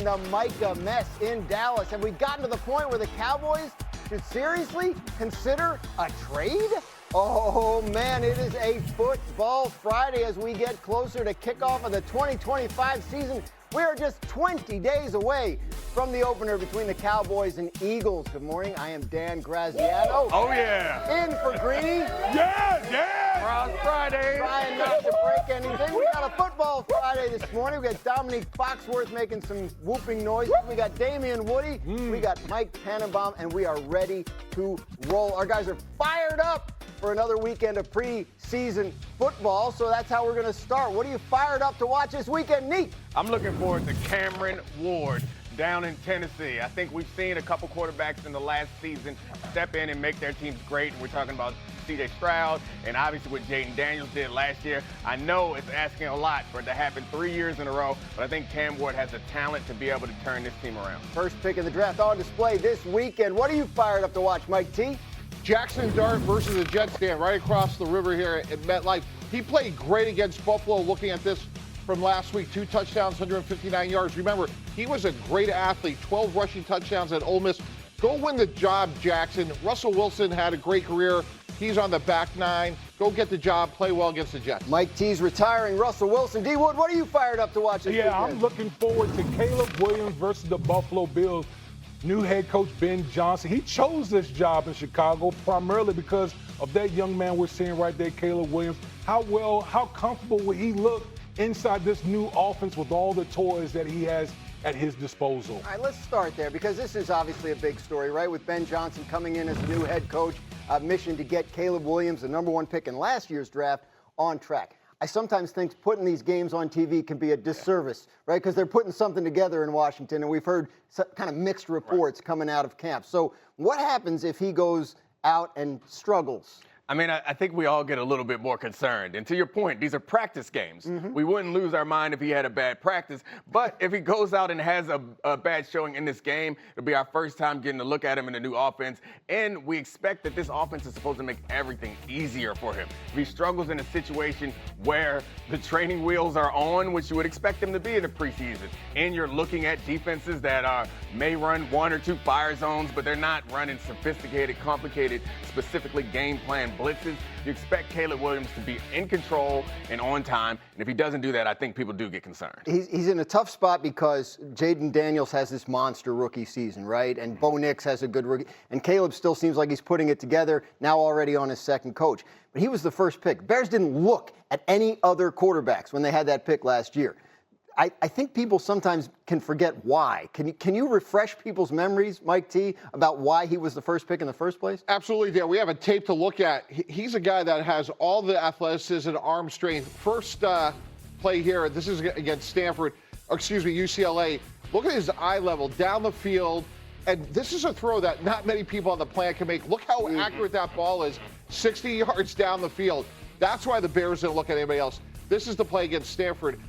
a Micah mess in Dallas. Have we gotten to the point where the Cowboys should seriously consider a trade? Oh, man, it is a football Friday as we get closer to kickoff of the 2025 season. We are just 20 days away from the opener between the Cowboys and Eagles. Good morning. I am Dan Graziano. Oh, yeah. In for Greeny. Yeah, Dan. Cross Friday. Trying not to break anything. We got a football Friday this morning. We got Domonique Foxworth making some whooping noises. We got Damian Woody. We got Mike Tannenbaum, and we are ready to roll. Our guys are fired up for another weekend of preseason football, so that's how we're going to start. What are you fired up to watch this weekend, Neat? I'm looking forward to Cameron Ward down in Tennessee. I think we've seen a couple quarterbacks in the last season step in and make their teams great. And we're talking about C.J. Stroud and obviously what Jaden Daniels did last year. I know it's asking a lot for it to happen 3 years in a row, but I think Cam Ward has the talent to be able to turn this team around. First pick in the draft on display this weekend. What are you fired up to watch, Mike T? Jackson Dart versus the Jets, Dan, right across the river here at MetLife. He played great against Buffalo. Looking at this from last week, 2 touchdowns, 159 yards. Remember, he was a great athlete, 12 rushing touchdowns at Ole Miss. Go win the job, Jackson. Russell Wilson had a great career. He's on the back nine. Go get the job, play well against the Jets. Mike T's retiring. Russell Wilson. D. Wood, what are you fired up to watch this weekend? I'm looking forward to Caleb Williams versus the Buffalo Bills. New head coach Ben Johnson. He chose this job in Chicago primarily because of that young man we're seeing right there, Caleb Williams. How comfortable will he look inside this new offense with all the toys that he has at his disposal? All right, let's start there because this is obviously a big story, right? With Ben Johnson coming in as the new head coach, mission to get Caleb Williams, the #1 pick in last year's draft, on track. I sometimes think putting these games on TV can be a disservice, right? Because they're putting something together in Washington, and we've heard kind of mixed reports coming out of camp. So what happens if he goes out and struggles? I mean, I think we all get a little bit more concerned. And to your point, these are practice games. We wouldn't lose our mind if he had a bad practice. But if he goes out and has a bad showing in this game, it'll be our first time getting to look at him in a new offense. And we expect that this offense is supposed to make everything easier for him. If he struggles in a situation where the training wheels are on, which you would expect them to be in the preseason, and you're looking at defenses that may run 1 or 2 fire zones, but they're not running sophisticated, complicated, specifically game plan blitzes, you expect Caleb Williams to be in control and on time. And if he doesn't do that, I think people do get concerned. He's in a tough spot because Jaden Daniels has this monster rookie season, right? And Bo Nix has a good rookie. And Caleb still seems like he's putting it together, now already on his second coach. But he was the first pick. Bears didn't look at any other quarterbacks when they had that pick last year. I think people sometimes can forget why. Can you refresh people's memories, Mike T, about why he was the first pick in the first place? Absolutely, Dan. We have a tape to look at. He's a guy that has all the athleticism and arm strength. First play here, this is against UCLA. Look at his eye level down the field. And this is a throw that not many people on the planet can make. Look how accurate that ball is, 60 yards down the field. That's why the Bears didn't look at anybody else. This is the play against Stanford.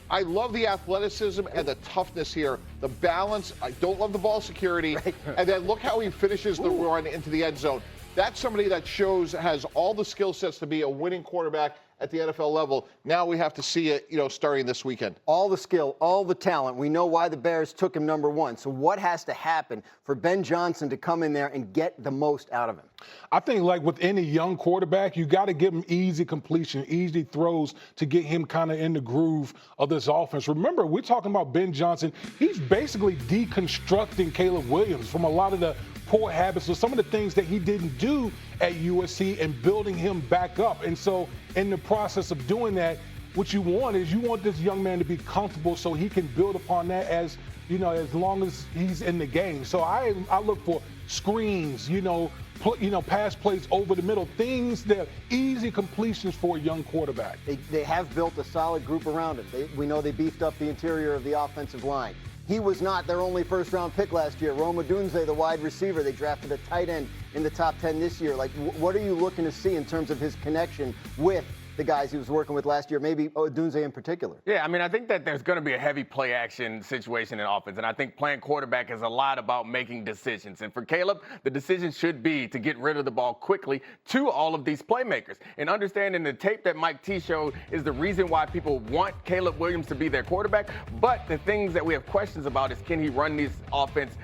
I love the athleticism and the toughness here, the balance. I don't love the ball security. Right. And then look how he finishes the run into the end zone. That's somebody that has all the skill sets to be a winning quarterback at the NFL level. Now we have to see it, starting this weekend. All the skill, all the talent. We know why the Bears took him #1. So what has to happen for Ben Johnson to come in there and get the most out of him? I think like with any young quarterback, you got to give him easy completion, easy throws to get him kind of in the groove of this offense. Remember, we're talking about Ben Johnson. He's basically deconstructing Caleb Williams from a lot of the poor habits or some of the things that he didn't do at USC and building him back up. And so in the process of doing that, what you want this young man to be comfortable so he can build upon that as long as he's in the game. So I look for screens, pass plays over the middle, things that easy completions for a young quarterback. They have built a solid group around him. We know they beefed up the interior of the offensive line. He was not their only first-round pick last year. Rome Odunze, the wide receiver, they drafted a tight end in the top 10 this year. Like, what are you looking to see in terms of his connection with the guys he was working with last year, maybe Odunze in particular. Yeah, I mean, I think that there's going to be a heavy play action situation in offense, and I think playing quarterback is a lot about making decisions. And for Caleb, the decision should be to get rid of the ball quickly to all of these playmakers. And understanding the tape that Mike T showed is the reason why people want Caleb Williams to be their quarterback. But the things that we have questions about is, can he run this offense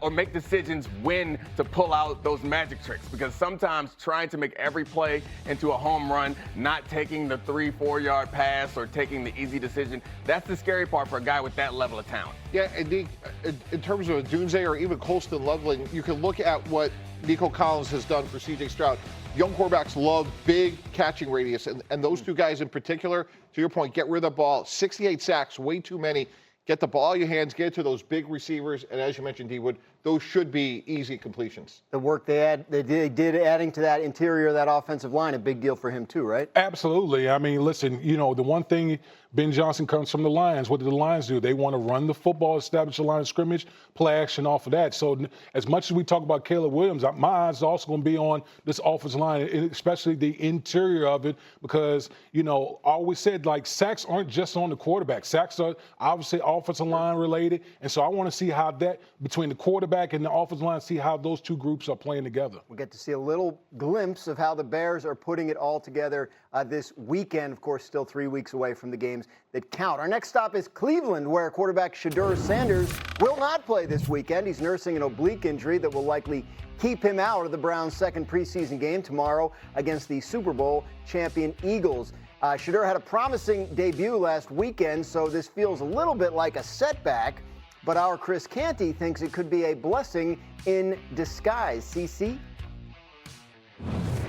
or make decisions when to pull out those magic tricks? Because sometimes trying to make every play into a home run, not taking the 3-4 yard pass or taking the easy decision, that's the scary part for a guy with that level of talent. Yeah, and in terms of Odunze or even Colston Loveland, you can look at what Nico Collins has done for C.J. Stroud. Young quarterbacks love big catching radius, and those two guys in particular, to your point, get rid of the ball. 68 sacks, way too many. Get the ball in your hands, get it to those big receivers, and as you mentioned, D-Wood, those should be easy completions. The work they did adding to that interior of that offensive line, a big deal for him too, right? Absolutely. I mean, listen, the one thing, Ben Johnson comes from the Lions. What do the Lions do? They want to run the football, establish a line of scrimmage, play action off of that. So as much as we talk about Caleb Williams, my eyes are also going to be on this offensive line, especially the interior of it, because, I always said, sacks aren't just on the quarterback. Sacks are obviously offensive line related. And so I want to see how that, between the quarterback and the offensive line, see how those two groups are playing together. We'll get to see a little glimpse of how the Bears are putting it all together this weekend. Of course, still 3 weeks away from the games that count. Our next stop is Cleveland, where quarterback Shedeur Sanders will not play this weekend. He's nursing an oblique injury that will likely keep him out of the Browns' second preseason game tomorrow against the Super Bowl champion Eagles. Shedeur had a promising debut last weekend, so this feels a little bit like a setback. But our Chris Canty thinks it could be a blessing in disguise. CC?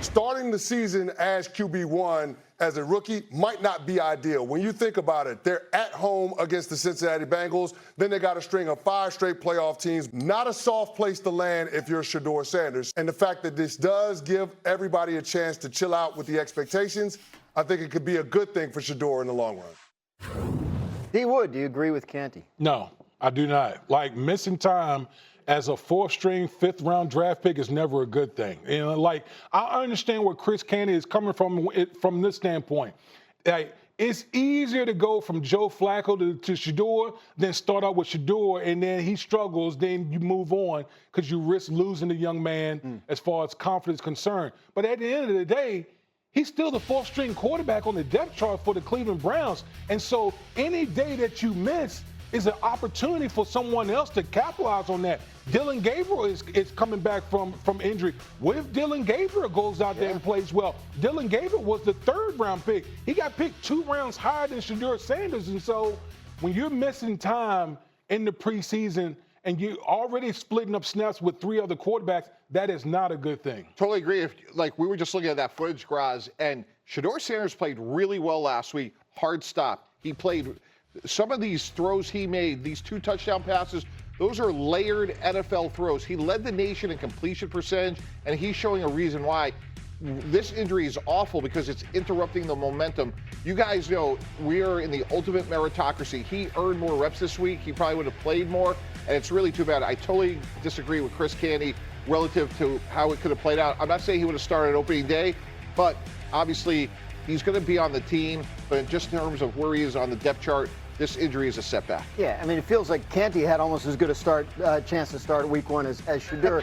Starting the season as QB1 as a rookie might not be ideal. When you think about it, they're at home against the Cincinnati Bengals. Then they got a string of 5 straight playoff teams. Not a soft place to land if you're Shedeur Sanders. And the fact that this does give everybody a chance to chill out with the expectations, I think it could be a good thing for Shedeur in the long run. D. Wood, do you agree with Canty? No, I do not. Missing time as a 4th-string, 5th-round draft pick is never a good thing. I understand where Chris Canty is coming from this standpoint. It's easier to go from Joe Flacco to Shedeur than start out with Shedeur, and then he struggles, then you move on because you risk losing the young man as far as confidence is concerned. But at the end of the day, he's still the 4th-string quarterback on the depth chart for the Cleveland Browns. And so any day that you miss is an opportunity for someone else to capitalize on that. Dylan Gabriel is coming back from injury. What if Dylan Gabriel goes out there and plays well? Dylan Gabriel was the 3rd-round pick. He got picked 2 rounds higher than Shedeur Sanders. And so when you're missing time in the preseason and you're already splitting up snaps with 3 other quarterbacks, that is not a good thing. Totally agree. We were just looking at that footage, Graz, and Shedeur Sanders played really well last week. Hard stop. He played some of these throws he made, these 2 touchdown passes, those are layered NFL throws. He led the nation in completion percentage, and he's showing a reason why. This injury is awful because it's interrupting the momentum. You guys know we are in the ultimate meritocracy. He earned more reps this week. He probably would have played more, and it's really too bad. I totally disagree with Chris Canty relative to how it could have played out. I'm not saying he would have started opening day, but obviously he's going to be on the team. But just in terms of where he is on the depth chart, this injury is a setback. Yeah, I mean, it feels like Canty had almost as good a chance to start week 1 as Shedeur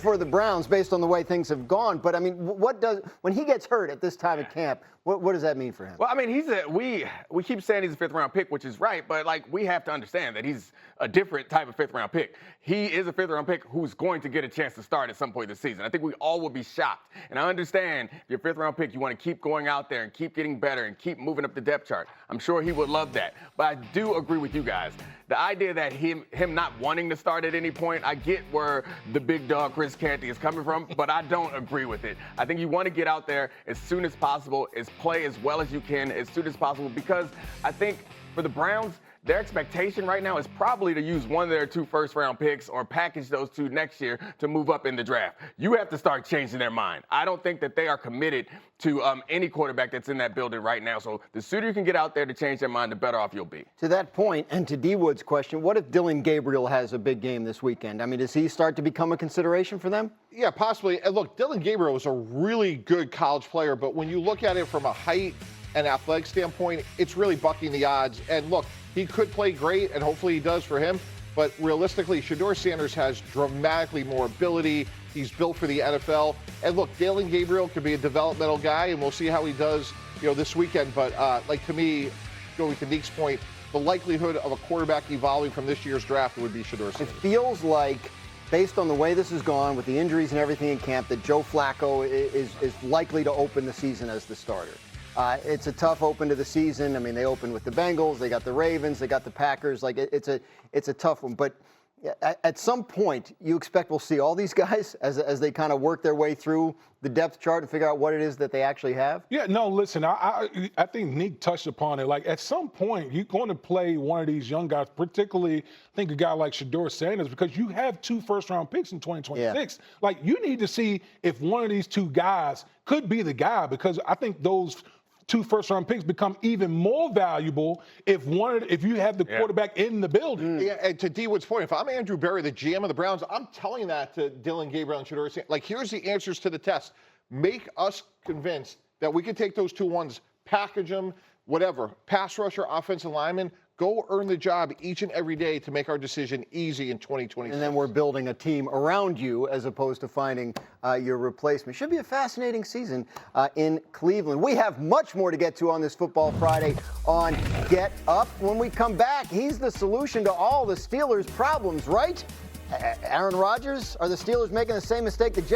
for the Browns based on the way things have gone. But, I mean, when he gets hurt at this time of camp, what does that mean for him? Well, I mean, we keep saying he's a 5th-round pick, which is right, but, we have to understand that he's a different type of 5th-round pick. He is a 5th-round pick who's going to get a chance to start at some point this season. I think we all will be shocked. And I understand if you're a 5th-round pick, you want to keep going out there and keep getting better and keep moving up the depth chart. I'm sure he would love that. But I do agree with you guys. The idea that him not wanting to start at any point, I get where the big dog Chris Canty is coming from, but I don't agree with it. I think you want to get out there as soon as possible, play as well as you can as soon as possible, because I think for the Browns, their expectation right now is probably to use one of their 2 first-round picks or package those 2 next year to move up in the draft. You have to start changing their mind. I don't think that they are committed to any quarterback that's in that building right now. So the sooner you can get out there to change their mind, the better off you'll be. To that point, and to D. Wood's question, what if Dylan Gabriel has a big game this weekend? I mean, does he start to become a consideration for them? Yeah, possibly. And look, Dylan Gabriel is a really good college player, but when you look at it from a height and athletic standpoint, it's really bucking the odds. And look, he could play great, and hopefully he does for him. But realistically, Shedeur Sanders has dramatically more ability. He's built for the NFL. And look, Dylan Gabriel could be a developmental guy, and we'll see how he does, this weekend. But like to me, going to Nick's point, the likelihood of a quarterback evolving from this year's draft would be Shedeur Sanders. It feels like, based on the way this has gone with the injuries and everything in camp, that Joe Flacco is likely to open the season as the starter. It's a tough open to the season. I mean, they opened with the Bengals, they got the Ravens, they got the Packers. Like, it's a tough one. But at some point, you expect we'll see all these guys as they kind of work their way through the depth chart and figure out what it is that they actually have? Yeah, no, listen, I think Nick touched upon it. Like, at some point, you're going to play one of these young guys, particularly, I think a guy like Shedeur Sanders, because you have 2 first-round picks in 2026. Yeah. Like, you need to see if one of these 2 guys could be the guy, because I think those 2 first-round picks become even more valuable if you have the quarterback in the building. Yeah, and to D. Wood's point, if I'm Andrew Berry, the GM of the Browns, I'm telling that to Dylan Gabriel and Shedeur Sanders. Like, here's the answers to the test. Make us convinced that we can take those 2 ones, package them, whatever, pass rusher, offensive lineman, go earn the job each and every day to make our decision easy in 2026. And then we're building a team around you as opposed to finding your replacement. Should be a fascinating season in Cleveland. We have much more to get to on this Football Friday on Get Up. When we come back, he's the solution to all the Steelers' problems, right? Aaron Rodgers? Are the Steelers making the same mistake the Jets?